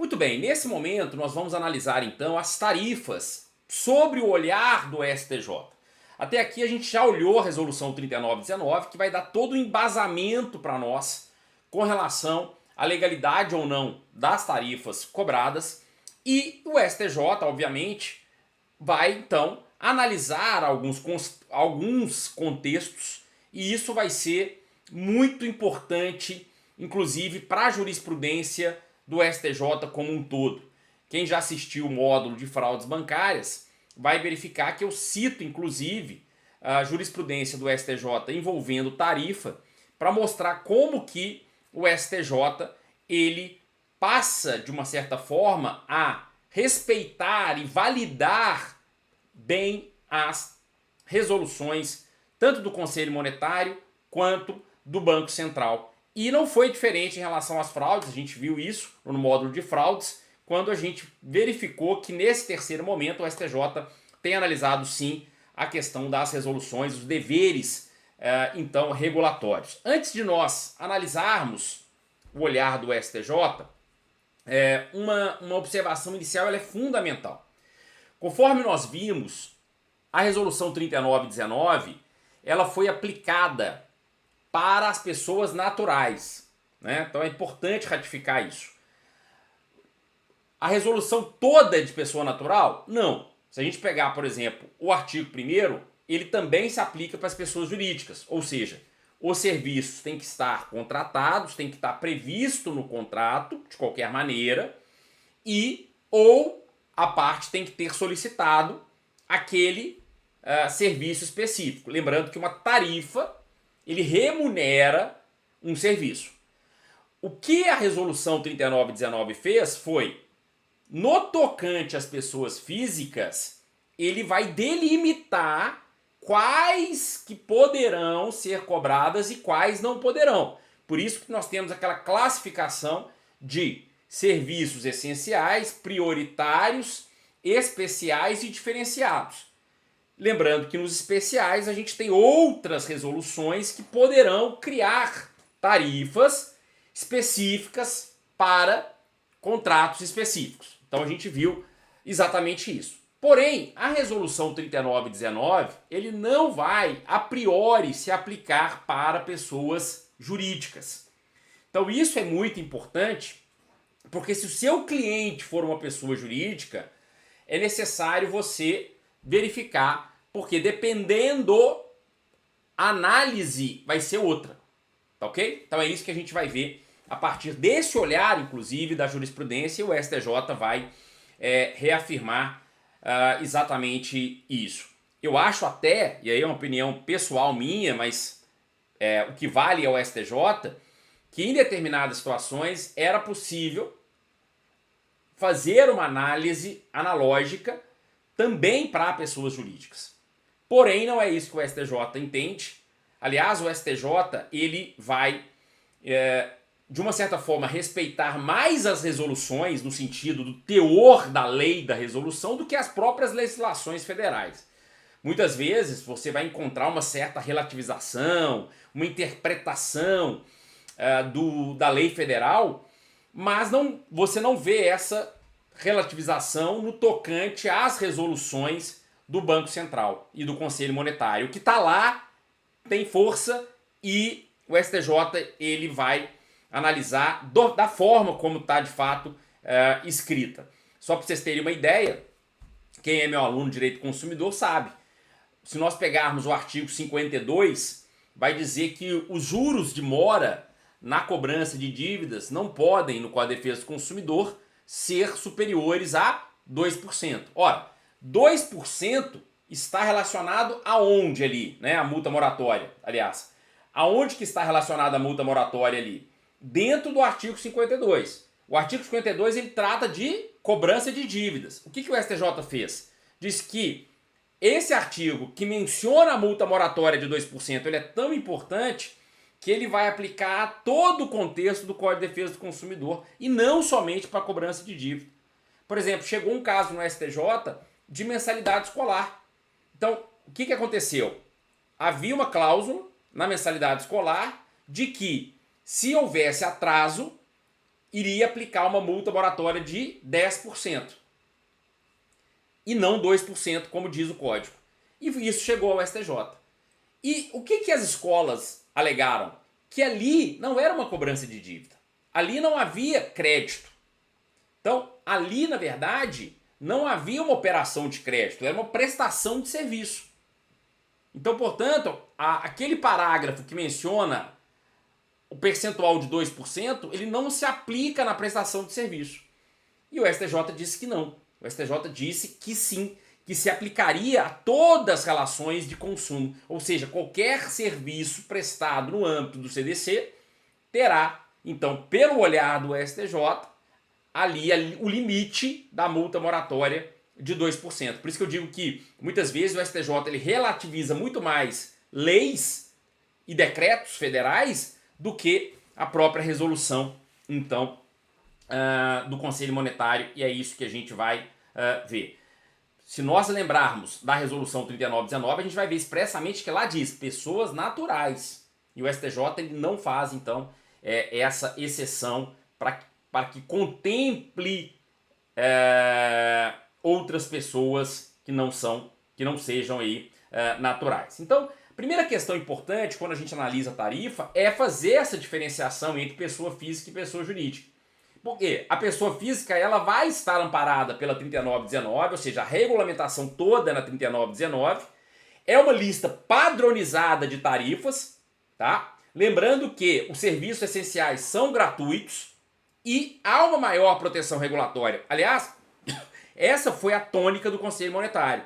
Muito bem, nesse momento nós vamos analisar então as tarifas sobre o olhar do STJ. Até aqui a gente já olhou a resolução 3919, que vai dar todo o embasamento para nós com relação à legalidade ou não das tarifas cobradas, e o STJ, obviamente, vai então analisar alguns contextos, e isso vai ser muito importante, inclusive para a jurisprudência do STJ como um todo. Quem já assistiu o módulo de fraudes bancárias vai verificar que eu cito inclusive a jurisprudência do STJ envolvendo tarifa para mostrar como que o STJ ele passa de uma certa forma a respeitar e validar bem as resoluções tanto do Conselho Monetário quanto do Banco Central. E não foi diferente em relação às fraudes, a gente viu isso no módulo de fraudes, quando a gente verificou que nesse terceiro momento o STJ tem analisado sim a questão das resoluções, os deveres então regulatórios. Antes de nós analisarmos o olhar do STJ, uma observação inicial ela é fundamental. Conforme nós vimos, a resolução 3919 ela foi aplicada para as pessoas naturais, né? Então é importante ratificar isso. A resolução toda é de pessoa natural? Não. Se a gente pegar, por exemplo, o artigo 1º, ele também se aplica para as pessoas jurídicas, ou seja, os serviços têm que estar contratados, tem que estar previsto no contrato, de qualquer maneira, ou a parte tem que ter solicitado aquele serviço específico. Lembrando que uma tarifa, ele remunera um serviço. O que a resolução 3919 fez foi, no tocante às pessoas físicas, ele vai delimitar quais que poderão ser cobradas e quais não poderão. Por isso que nós temos aquela classificação de serviços essenciais, prioritários, especiais e diferenciados. Lembrando que nos especiais a gente tem outras resoluções que poderão criar tarifas específicas para contratos específicos. Então a gente viu exatamente isso. Porém, a resolução 3919, ele não vai a priori se aplicar para pessoas jurídicas. Então isso é muito importante, porque se o seu cliente for uma pessoa jurídica, é necessário você verificar, porque dependendo, a análise vai ser outra, tá ok? Então é isso que a gente vai ver a partir desse olhar, inclusive, da jurisprudência, e o STJ vai reafirmar exatamente isso. Eu acho até, e aí é uma opinião pessoal minha, mas o que vale é o STJ, que em determinadas situações era possível fazer uma análise analógica também para pessoas jurídicas. Porém, não é isso que o STJ entende. Aliás, o STJ ele vai, de uma certa forma, respeitar mais as resoluções, no sentido do teor da lei da resolução, do que as próprias legislações federais. Muitas vezes você vai encontrar uma certa relativização, uma interpretação da lei federal, mas você não vê essa relativização no tocante às resoluções do Banco Central e do Conselho Monetário. O que está lá tem força e o STJ ele vai analisar da forma como está de fato escrita. Só para vocês terem uma ideia, quem é meu aluno de Direito do Consumidor sabe. Se nós pegarmos o artigo 52, vai dizer que os juros de mora na cobrança de dívidas não podem, no Código de Defesa do Consumidor, ser superiores a 2%. Ora, 2% está relacionado aonde ali, né? A multa moratória, aliás. Aonde que está relacionada a multa moratória ali? Dentro do artigo 52. O artigo 52 ele trata de cobrança de dívidas. O que o STJ fez? Diz que esse artigo que menciona a multa moratória de 2%, ele é tão importante que ele vai aplicar a todo o contexto do Código de Defesa do Consumidor e não somente para a cobrança de dívida. Por exemplo, chegou um caso no STJ de mensalidade escolar. Então, o que aconteceu? Havia uma cláusula na mensalidade escolar de que, se houvesse atraso, iria aplicar uma multa moratória de 10% e não 2%, como diz o código. E isso chegou ao STJ. E o que as escolas alegaram? Que ali não era uma cobrança de dívida. Ali não havia crédito. Então, ali, na verdade, não havia uma operação de crédito, era uma prestação de serviço. Então, portanto, aquele parágrafo que menciona o percentual de 2%, ele não se aplica na prestação de serviço. E o STJ disse que não. O STJ disse que sim, que se aplicaria a todas as relações de consumo. Ou seja, qualquer serviço prestado no âmbito do CDC terá, então, pelo olhar do STJ, ali o limite da multa moratória de 2%. Por isso que eu digo que, muitas vezes, o STJ ele relativiza muito mais leis e decretos federais do que a própria resolução, então, do Conselho Monetário, e é isso que a gente vai ver. Se nós lembrarmos da resolução 3919, a gente vai ver expressamente que lá diz pessoas naturais. E o STJ ele não faz, então, essa exceção para que contemple outras pessoas que não sejam aí naturais. Então, a primeira questão importante quando a gente analisa a tarifa é fazer essa diferenciação entre pessoa física e pessoa jurídica. Porque a pessoa física ela vai estar amparada pela 3919, ou seja, a regulamentação toda na 3919. É uma lista padronizada de tarifas, tá? Lembrando que os serviços essenciais são gratuitos e há uma maior proteção regulatória. Aliás, essa foi a tônica do Conselho Monetário.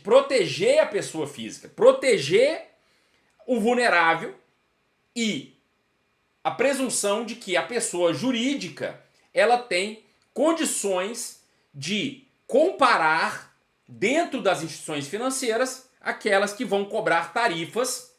Proteger a pessoa física, proteger o vulnerável e a presunção de que a pessoa jurídica ela tem condições de comparar dentro das instituições financeiras aquelas que vão cobrar tarifas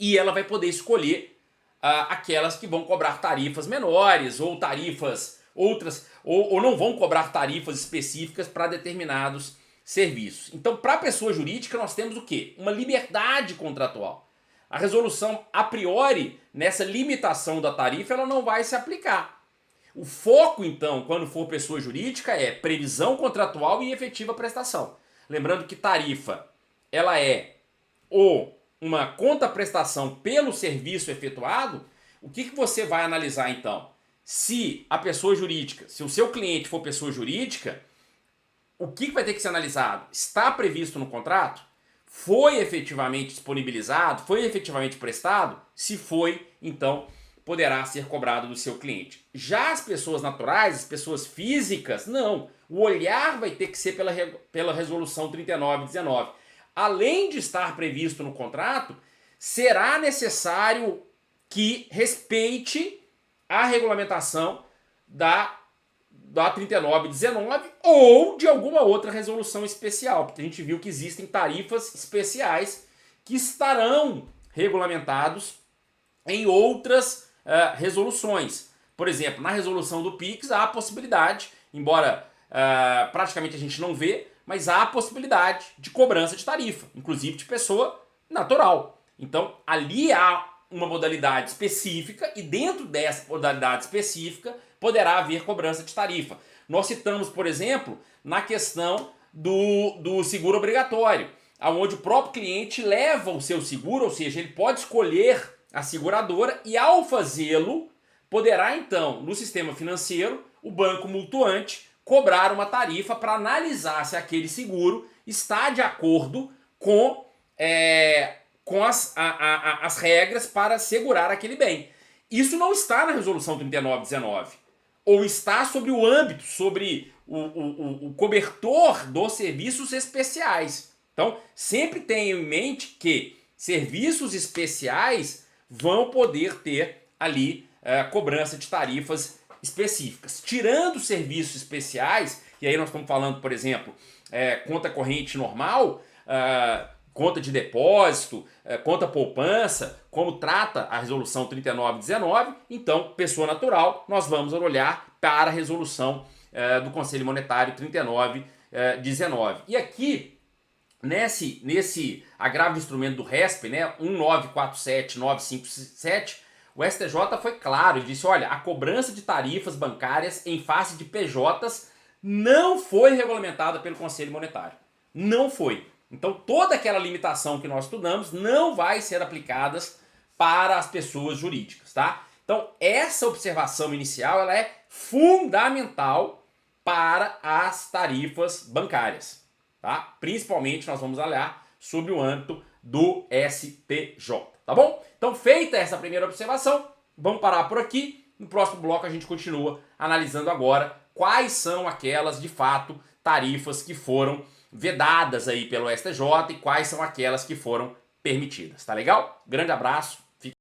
e ela vai poder escolher aquelas que vão cobrar tarifas menores ou tarifas outras ou não vão cobrar tarifas específicas para determinados serviços. Então, para a pessoa jurídica nós temos o quê? Uma liberdade contratual. A resolução, a priori, nessa limitação da tarifa, ela não vai se aplicar. O foco, então, quando for pessoa jurídica, é previsão contratual e efetiva prestação. Lembrando que tarifa, ela é uma contraprestação pelo serviço efetuado. O que você vai analisar, então? Se a pessoa jurídica, se o seu cliente for pessoa jurídica, o que vai ter que ser analisado? Está previsto no contrato? Foi efetivamente disponibilizado? Foi efetivamente prestado? Se foi, então poderá ser cobrado do seu cliente. Já as pessoas naturais, as pessoas físicas, não. O olhar vai ter que ser pela resolução 3919. Além de estar previsto no contrato, será necessário que respeite a regulamentação da 3919 ou de alguma outra resolução especial, porque a gente viu que existem tarifas especiais que estarão regulamentados em outras resoluções. Por exemplo, na resolução do PIX há a possibilidade, embora praticamente a gente não vê, mas há a possibilidade de cobrança de tarifa, inclusive de pessoa natural. Então ali há uma modalidade específica e dentro dessa modalidade específica poderá haver cobrança de tarifa. Nós citamos, por exemplo, na questão do seguro obrigatório, onde o próprio cliente leva o seu seguro, ou seja, ele pode escolher a seguradora e ao fazê-lo, poderá então, no sistema financeiro, o banco multuante cobrar uma tarifa para analisar se aquele seguro está de acordo com as regras para segurar aquele bem. Isso não está na resolução 3919. Ou está sobre o âmbito, sobre o cobertor dos serviços especiais. Então, sempre tenham em mente que serviços especiais vão poder ter ali cobrança de tarifas específicas. Tirando serviços especiais, e aí nós estamos falando, por exemplo, conta corrente normal, conta de depósito, conta poupança, como trata a resolução 3919, então, pessoa natural, nós vamos olhar para a resolução do Conselho Monetário 3919. E aqui, nesse agravo de instrumento do RESP, né, 1947957, O STJ foi claro e disse, olha, a cobrança de tarifas bancárias em face de PJs não foi regulamentada pelo Conselho Monetário. Não foi. Então toda aquela limitação que nós estudamos não vai ser aplicada para as pessoas jurídicas, tá? Então essa observação inicial ela é fundamental para as tarifas bancárias, tá? Principalmente nós vamos olhar sobre o âmbito do STJ, tá bom? Então feita essa primeira observação, vamos parar por aqui. No próximo bloco a gente continua analisando agora quais são aquelas, de fato, tarifas que foram vedadas aí pelo STJ e quais são aquelas que foram permitidas, tá legal? Grande abraço